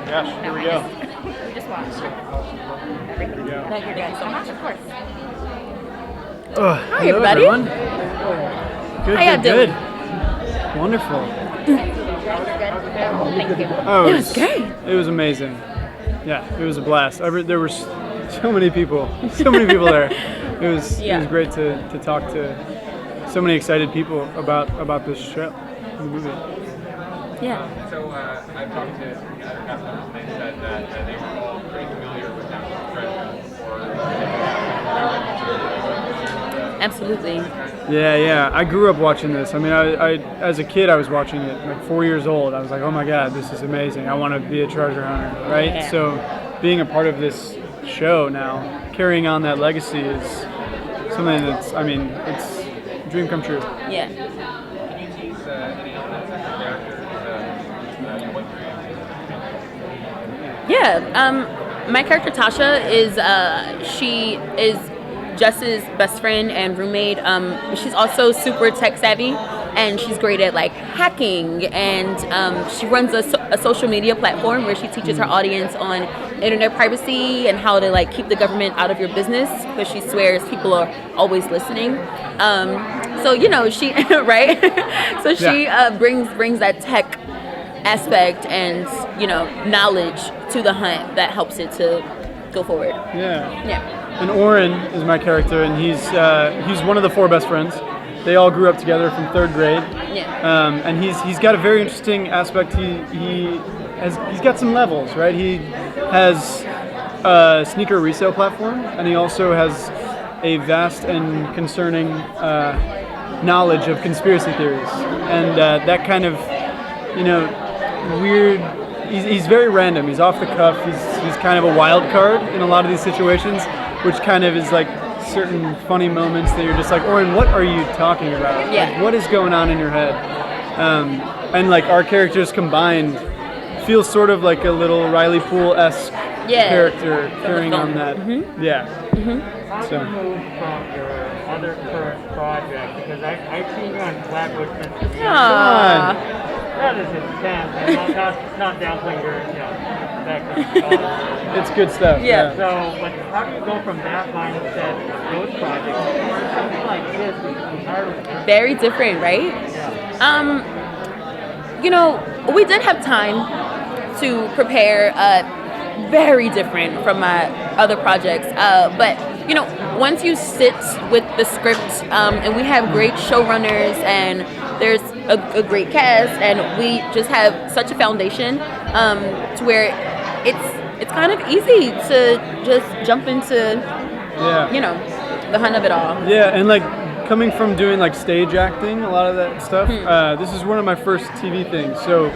gosh, here we go. We just watched. Here we go. Thank you guys so much, of course. Hi, everybody. Everyone. Good, How y'all good, doing? good. Wonderful. Thank you. Oh, It was great. It was amazing. Yeah, it was a blast. There were so many people there. It was great to talk to so many excited people about this show, the movie. Yeah. So I've talked to other customers, and they said that they were all pretty familiar with National Treasure Absolutely. Yeah. I grew up watching this. I mean, I as a kid, I was watching it, like 4 years old. I was like, oh my God, this is amazing. I want to be a treasure hunter, right? Yeah. So being a part of this show now, carrying on that legacy is something that's, I mean, it's a dream come true. Yeah. Can you tease any elements of your characters you went through? Yeah. My character Tasha she is Jess's best friend and roommate. She's also super tech savvy, and she's great at like hacking, and she runs a social media platform where she teaches her audience on internet privacy and how to like keep the government out of your business, because she swears people are always listening. So she right. So she brings that tech aspect and knowledge to the hunt that helps it to go forward. Yeah. And Oren is my character, and he's one of the 4 best friends. They all grew up together from 3rd grade. Yeah. And he's got a very interesting aspect. He's got some levels, right? He has a sneaker resale platform, and he also has a vast and concerning knowledge of conspiracy theories, and that kind of weird. He's very random. He's off the cuff. He's kind of a wild card in a lot of these situations, which kind of is like certain funny moments that you're just like, Oren, what are you talking about? Yeah. Like, what is going on in your head? And like our characters combined feel sort of like a little Riley Poole-esque character carrying on that. Mm-hmm. Yeah. Mm-hmm. How do you move from your other current project? Because I've seen you on Flatbush. That is intense. And not downplaying your, back. It's good stuff. Yeah. So, but how do you go from that mindset, those projects, to something like this, which is entirely different? Very different, right? Yeah. We did have time to prepare. Very different from my other projects, but once you sit with the script, and we have great showrunners, and there's a great cast, and we just have such a foundation to where it's kind of easy to just jump into the hunt of it all. Yeah, and like coming from doing like stage acting, a lot of that stuff, this is one of my first TV things. So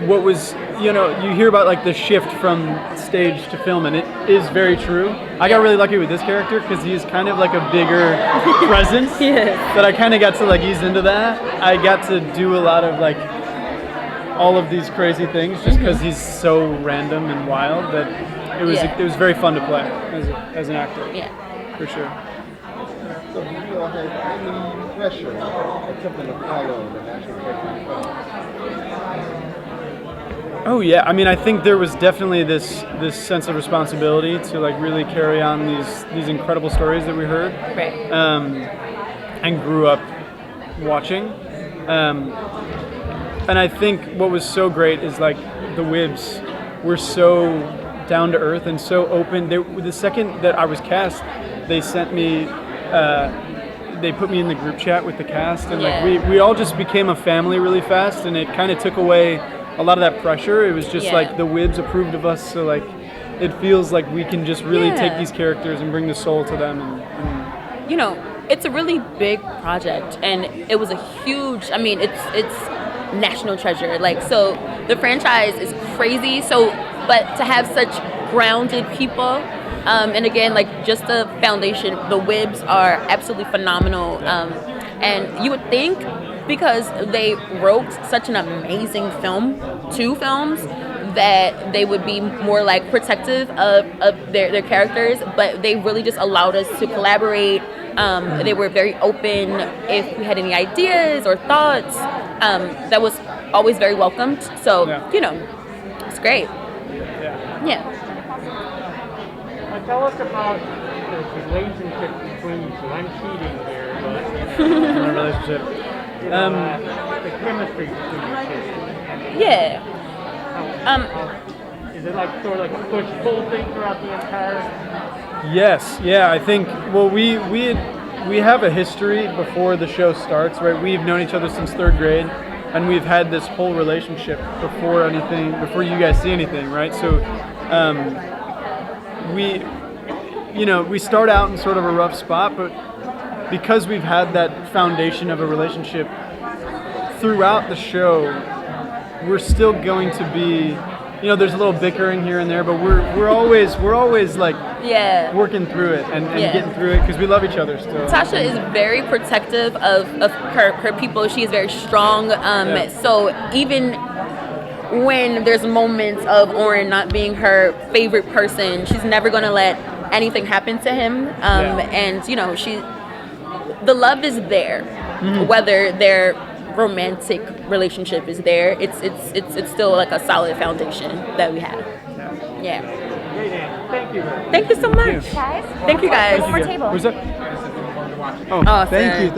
what was, you hear about like the shift from stage to film, and it is very true. I got really lucky with this character because he's kind of like a bigger presence that I kind of got to like ease into that. I got to do a lot of like all of these crazy things just because he's so random and wild that it was very fun to play as an actor. Yeah. For sure. So do you all have any pressure attempting to follow the National Treasure? Oh yeah, I mean, I think there was definitely this sense of responsibility to like really carry on these incredible stories that we heard, Right. And grew up watching. And I think what was so great is like the Wibbs were so down to earth and so open. The second that I was cast, they sent me. They put me in the group chat with the cast, and like we all just became a family really fast, and it kind of took away a lot of that pressure. It was just like the Wibbs approved of us, so like it feels like we can just really take these characters and bring the soul to them. And it's a really big project, and it was a huge. I mean, it's National Treasure. Like, so the franchise is crazy. So, but to have such grounded people, and again, like just the foundation, the Wibbs are absolutely phenomenal. And you would think, because they wrote such an amazing two films, that they would be more like protective of their characters, but they really just allowed us to collaborate. They were very open if we had any ideas or thoughts. That was always very welcomed. So, it's great. Yeah. Tell us about the relationship between you two. I'm cheating here, but In a relationship. you know, the chemistry between you two. Yeah. Is it like sort of like a push-pull thing throughout the entire? Yes, yeah, I think. Well, we have a history before the show starts, right? We've known each other since 3rd grade, and we've had this whole relationship before you guys see anything, right? So, we start out in sort of a rough spot, but because we've had that foundation of a relationship throughout the show, we're still going to be. There's a little bickering here and there, but we're always like working through it and getting through it because we love each other still. Tasha is very protective of her people. She is very strong. So even when there's moments of Oren not being her favorite person, she's never going to let anything happen to him. And the love is there, whether their romantic relationship is there. It's still like a solid foundation that we have. Yeah. Great answer. Thank you. Thank you so much. Guys, Thank you guys. one more table. Where's that? Oh, thank you.